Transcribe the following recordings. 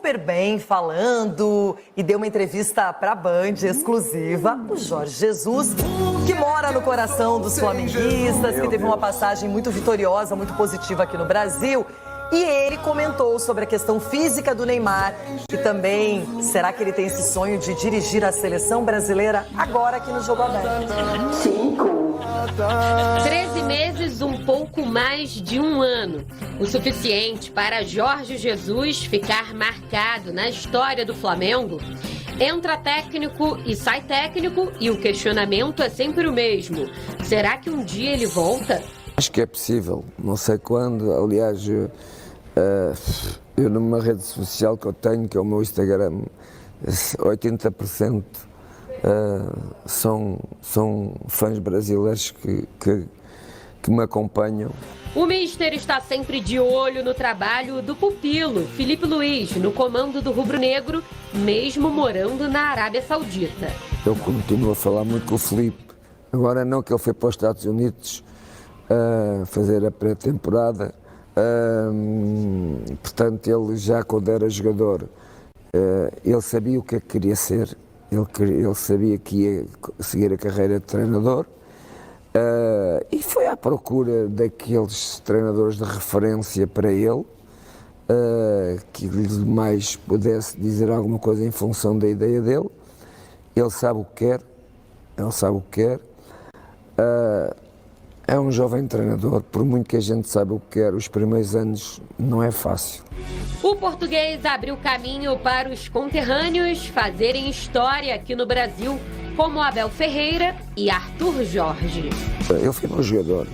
super bem falando e deu uma entrevista para a Band exclusiva, o Jorge Jesus, que mora no coração dos flamenguistas, que teve uma passagem muito vitoriosa, muito positiva aqui no Brasil. E ele comentou sobre a questão física do Neymar e também, será que ele tem esse sonho de dirigir a seleção brasileira agora aqui no Jogo Aberto? 13 meses, um pouco mais de um ano. O suficiente para Jorge Jesus ficar marcado na história do Flamengo. Entra técnico e sai técnico e o questionamento é sempre o mesmo. Será que um dia ele volta? Acho que é possível, não sei quando. Aliás, eu numa rede social que eu tenho, que é o meu Instagram, 80% são fãs brasileiros que me acompanham. O Mister está sempre de olho no trabalho do pupilo, Filipe Luís, no comando do rubro-negro, mesmo morando na Arábia Saudita. Eu continuo a falar muito com o Filipe. Agora não, que ele foi para os Estados Unidos fazer a pré-temporada, portanto ele já quando era jogador, ele sabia o que é que queria ser, ele sabia que ia seguir a carreira de treinador, e foi à procura daqueles treinadores de referência para ele, que lhe mais pudesse dizer alguma coisa em função da ideia dele. Ele sabe o que quer, é um jovem treinador, por muito que a gente saiba o que quer, os primeiros anos não é fácil. O português abriu caminho para os conterrâneos fazerem história aqui no Brasil, como Abel Ferreira e Arthur Jorge. Ele foi bom jogador,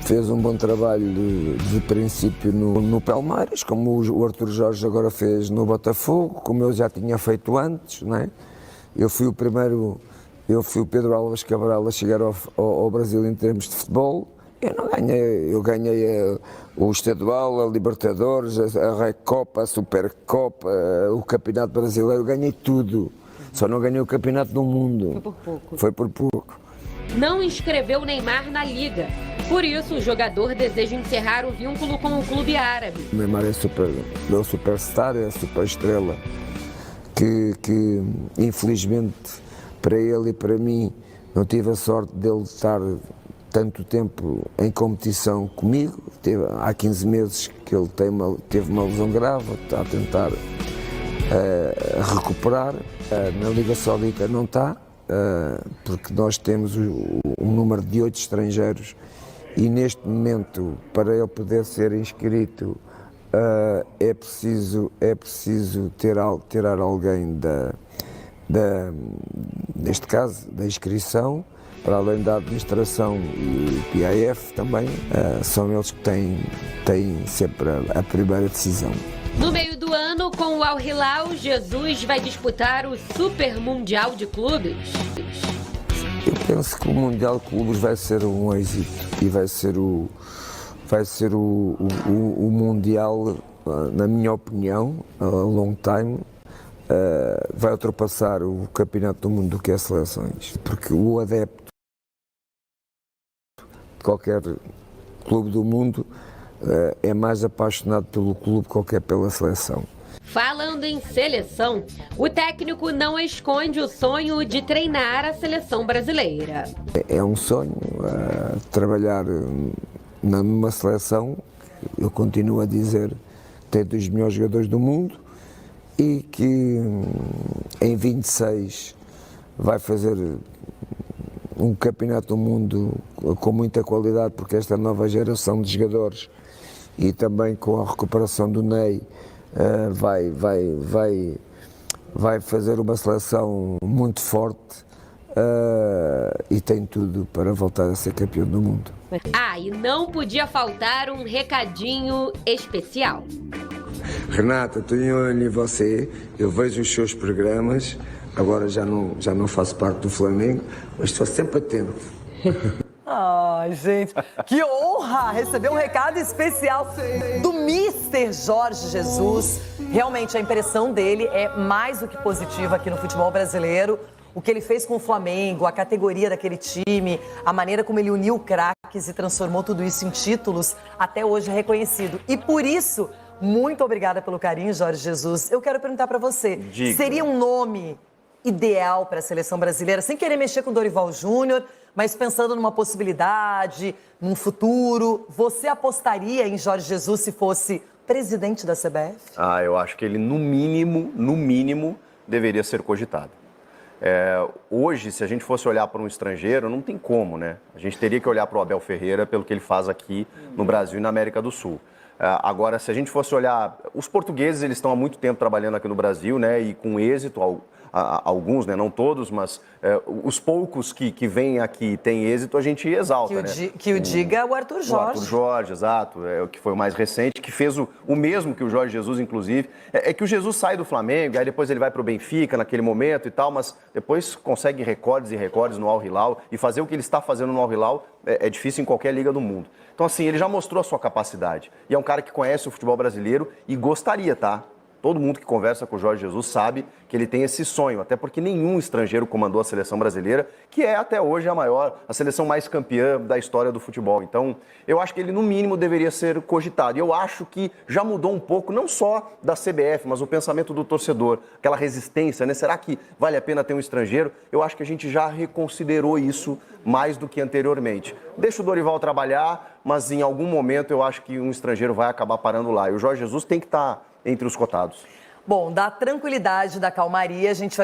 fez um bom trabalho de princípio no Palmeiras, como o Arthur Jorge agora fez no Botafogo, como eu já tinha feito antes, não é? Eu fui o Pedro Álvares Cabral a chegar ao Brasil em termos de futebol. Eu ganhei o Estadual, a Libertadores, a Recopa, a Supercopa, o Campeonato Brasileiro, ganhei tudo. Só não ganhei o Campeonato do Mundo. Foi por pouco. Não inscreveu Neymar na Liga. Por isso, o jogador deseja encerrar o vínculo com o clube árabe. O Neymar é superstar, é super estrela, que infelizmente para ele e para mim não tive a sorte dele estar tanto tempo em competição comigo. Há 15 meses que ele teve uma lesão grave, está a tentar recuperar. Na Liga Saudita não está, porque nós temos um número de 8 estrangeiros e neste momento, para ele poder ser inscrito, é preciso ter alguém neste caso, da inscrição, para além da administração e PAF também, são eles que têm sempre a primeira decisão. No meio do ano, com o Al Hilal, Jesus vai disputar o Super Mundial de Clubes. Eu penso que o Mundial de Clubes vai ser um êxito e vai ser o Mundial, na minha opinião, a long time, vai ultrapassar o Campeonato do Mundo do que as seleções, porque o adepto de qualquer clube do mundo é mais apaixonado pelo clube que pela seleção. Falando em seleção, o técnico não esconde o sonho de treinar a seleção brasileira. É um sonho trabalhar numa seleção, eu continuo a dizer, tem dos melhores jogadores do mundo, e que em 26 vai fazer um campeonato do mundo com muita qualidade, porque esta nova geração de jogadores e também com a recuperação do Ney vai fazer uma seleção muito forte e tem tudo para voltar a ser campeão do mundo. E não podia faltar um recadinho especial. Renata, estou em olho em você, eu vejo os seus programas, agora já não faço parte do Flamengo, mas estou sempre atento. Ai, gente, que honra receber um recado especial do Mister Jorge Jesus. Realmente, a impressão dele é mais do que positiva aqui no futebol brasileiro. O que ele fez com o Flamengo, a categoria daquele time, a maneira como ele uniu craques e transformou tudo isso em títulos, até hoje é reconhecido. E por isso, Muito obrigada pelo carinho, Jorge Jesus. Eu quero perguntar para você, Diga. seria um nome ideal para a seleção brasileira, sem querer mexer com o Dorival Júnior, mas pensando numa possibilidade, num futuro, você apostaria em Jorge Jesus se fosse presidente da CBF? Eu acho que ele, no mínimo, deveria ser cogitado. Hoje, se a gente fosse olhar para um estrangeiro, não tem como, né? A gente teria que olhar para o Abel Ferreira pelo que ele faz aqui no Brasil e na América do Sul. Agora, se a gente fosse olhar... Os portugueses, eles estão há muito tempo trabalhando aqui no Brasil, né? E com êxito, alguns, né? Não todos, mas os poucos que vêm aqui e têm êxito, a gente exalta, Que o diga o Arthur Jorge. O Arthur Jorge, exato, o que foi o mais recente, que fez o mesmo que o Jorge Jesus, inclusive. É que o Jesus sai do Flamengo, aí depois ele vai para o Benfica naquele momento e tal, mas depois consegue recordes e recordes no Al Hilal, e fazer o que ele está fazendo no Al Hilal é difícil em qualquer liga do mundo. Então, assim, ele já mostrou a sua capacidade. E é um cara que conhece o futebol brasileiro e gostaria, tá? Todo mundo que conversa com o Jorge Jesus sabe que ele tem esse sonho, até porque nenhum estrangeiro comandou a seleção brasileira, que é até hoje a seleção mais campeã da história do futebol. Então, eu acho que ele, no mínimo, deveria ser cogitado. E eu acho que já mudou um pouco, não só da CBF, mas o pensamento do torcedor, aquela resistência, né? Será que vale a pena ter um estrangeiro? Eu acho que a gente já reconsiderou isso mais do que anteriormente. Deixa o Dorival trabalhar, mas em algum momento eu acho que um estrangeiro vai acabar parando lá. E o Jorge Jesus tem que estar entre os cotados. Bom, da tranquilidade, da calmaria, a gente vai